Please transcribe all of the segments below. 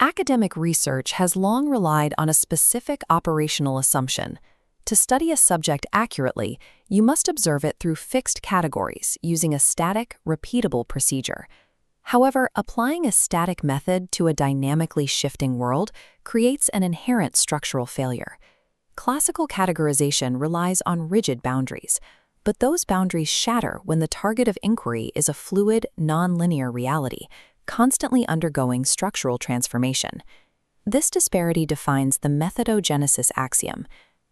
Academic research has long relied on a specific operational assumption. To study a subject accurately, you must observe it through fixed categories using a static, repeatable procedure. However, applying a static method to a dynamically shifting world creates an inherent structural failure. Classical categorization relies on rigid boundaries, but those boundaries shatter when the target of inquiry is a fluid, nonlinear reality, constantly undergoing structural transformation. This disparity defines the methodogenesis axiom.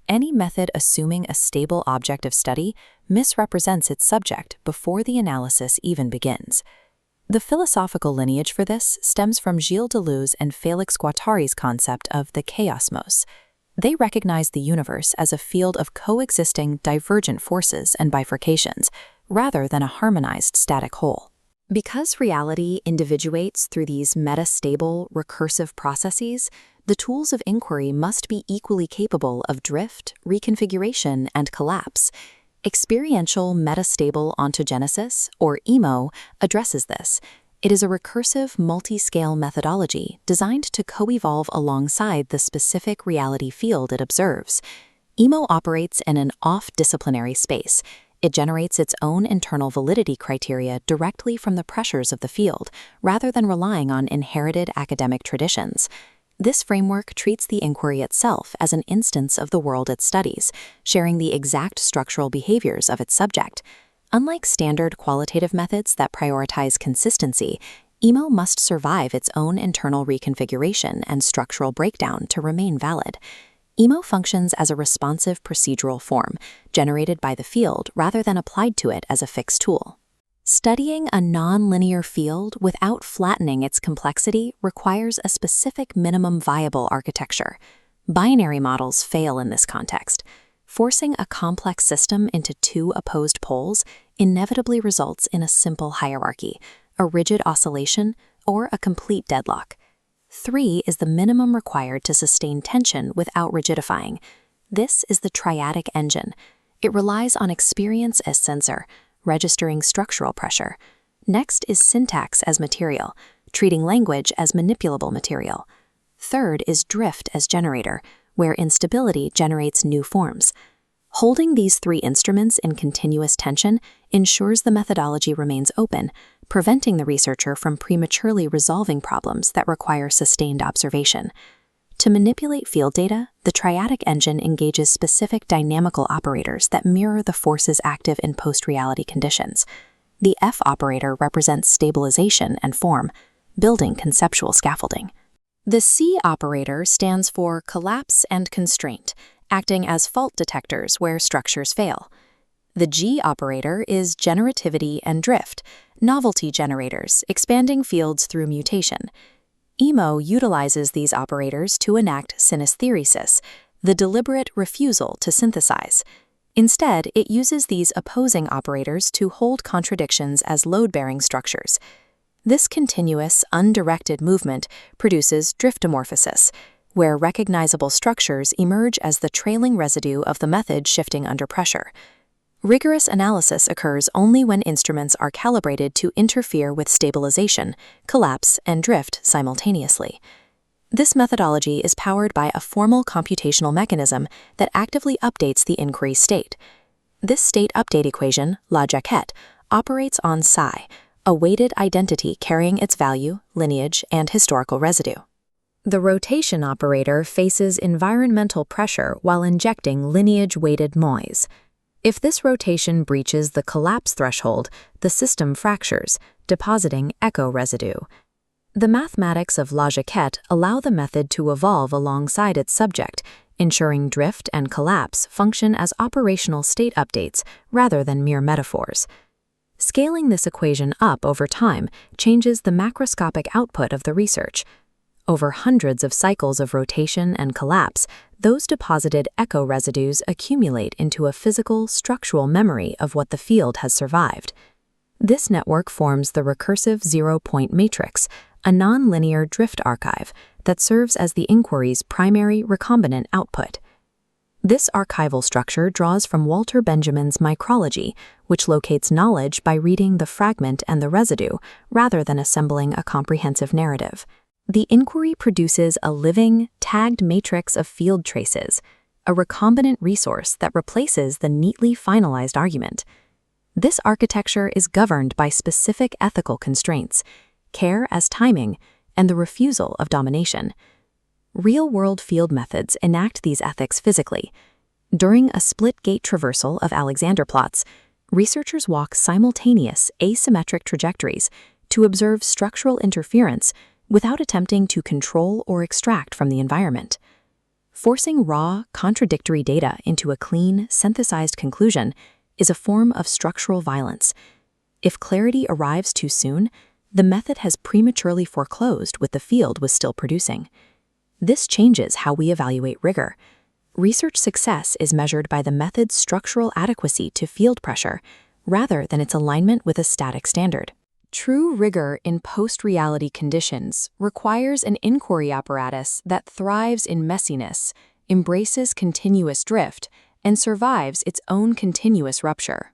Any method assuming a stable object of study misrepresents its subject before the analysis even begins. The philosophical lineage for this stems from Gilles Deleuze and Félix Guattari's concept of the chaosmos. They recognize the universe as a field of coexisting divergent forces and bifurcations, rather than a harmonized static whole. Because reality individuates through these metastable, recursive processes, the tools of inquiry must be equally capable of drift, reconfiguration, and collapse. Experiential metastable ontogenesis, or EMO, addresses this. It is a recursive, multi-scale methodology designed to co-evolve alongside the specific reality field it observes. EMO operates in an off-disciplinary space. It generates its own internal validity criteria directly from the pressures of the field, rather than relying on inherited academic traditions. This framework treats the inquiry itself as an instance of the world it studies, sharing the exact structural behaviors of its subject. Unlike standard qualitative methods that prioritize consistency, EMO must survive its own internal reconfiguration and structural breakdown to remain valid. EMO functions as a responsive procedural form, generated by the field rather than applied to it as a fixed tool. Studying a nonlinear field without flattening its complexity requires a specific minimum viable architecture. Binary models fail in this context. Forcing a complex system into two opposed poles inevitably results in a simple hierarchy, a rigid oscillation, or a complete deadlock. 3 is the minimum required to sustain tension without rigidifying. This is the triadic engine. It relies on experience as sensor, registering structural pressure. Next is syntax as material, treating language as manipulable material. Third is drift as generator, where instability generates new forms. Holding these 3 instruments in continuous tension ensures the methodology remains open, preventing the researcher from prematurely resolving problems that require sustained observation. To manipulate field data, the triadic engine engages specific dynamical operators that mirror the forces active in post-reality conditions. The F operator represents stabilization and form, building conceptual scaffolding. The C operator stands for collapse and constraint, acting as fault detectors where structures fail. The G operator is generativity and drift, novelty generators, expanding fields through mutation. EMO utilizes these operators to enact synestheresis, the deliberate refusal to synthesize. Instead, it uses these opposing operators to hold contradictions as load-bearing structures. This continuous, undirected movement produces driftomorphosis, where recognizable structures emerge as the trailing residue of the method shifting under pressure. Rigorous analysis occurs only when instruments are calibrated to interfere with stabilization, collapse, and drift simultaneously. This methodology is powered by a formal computational mechanism that actively updates the inquiry state. This state update equation, la jaquette, operates on psi, a weighted identity carrying its value, lineage, and historical residue. The rotation operator faces environmental pressure while injecting lineage-weighted noise. If this rotation breaches the collapse threshold, the system fractures, depositing echo residue. The mathematics of la jaquette allow the method to evolve alongside its subject, ensuring drift and collapse function as operational state updates rather than mere metaphors. Scaling this equation up over time changes the macroscopic output of the research. Over hundreds of cycles of rotation and collapse, those deposited echo residues accumulate into a physical, structural memory of what the field has survived. This network forms the recursive zero-point matrix, a nonlinear drift archive that serves as the inquiry's primary recombinant output. This archival structure draws from Walter Benjamin's micrology, which locates knowledge by reading the fragment and the residue, rather than assembling a comprehensive narrative. The inquiry produces a living, tagged matrix of field traces, a recombinant resource that replaces the neatly finalized argument. This architecture is governed by specific ethical constraints, care as timing, and the refusal of domination. Real-world field methods enact these ethics physically. During a split-gate traversal of Alexander plots, researchers walk simultaneous asymmetric trajectories to observe structural interference without attempting to control or extract from the environment. Forcing raw, contradictory data into a clean, synthesized conclusion is a form of structural violence. If clarity arrives too soon, the method has prematurely foreclosed what the field was still producing. This changes how we evaluate rigor. Research success is measured by the method's structural adequacy to field pressure, rather than its alignment with a static standard. True rigor in post-reality conditions requires an inquiry apparatus that thrives in messiness, embraces continuous drift, and survives its own continuous rupture.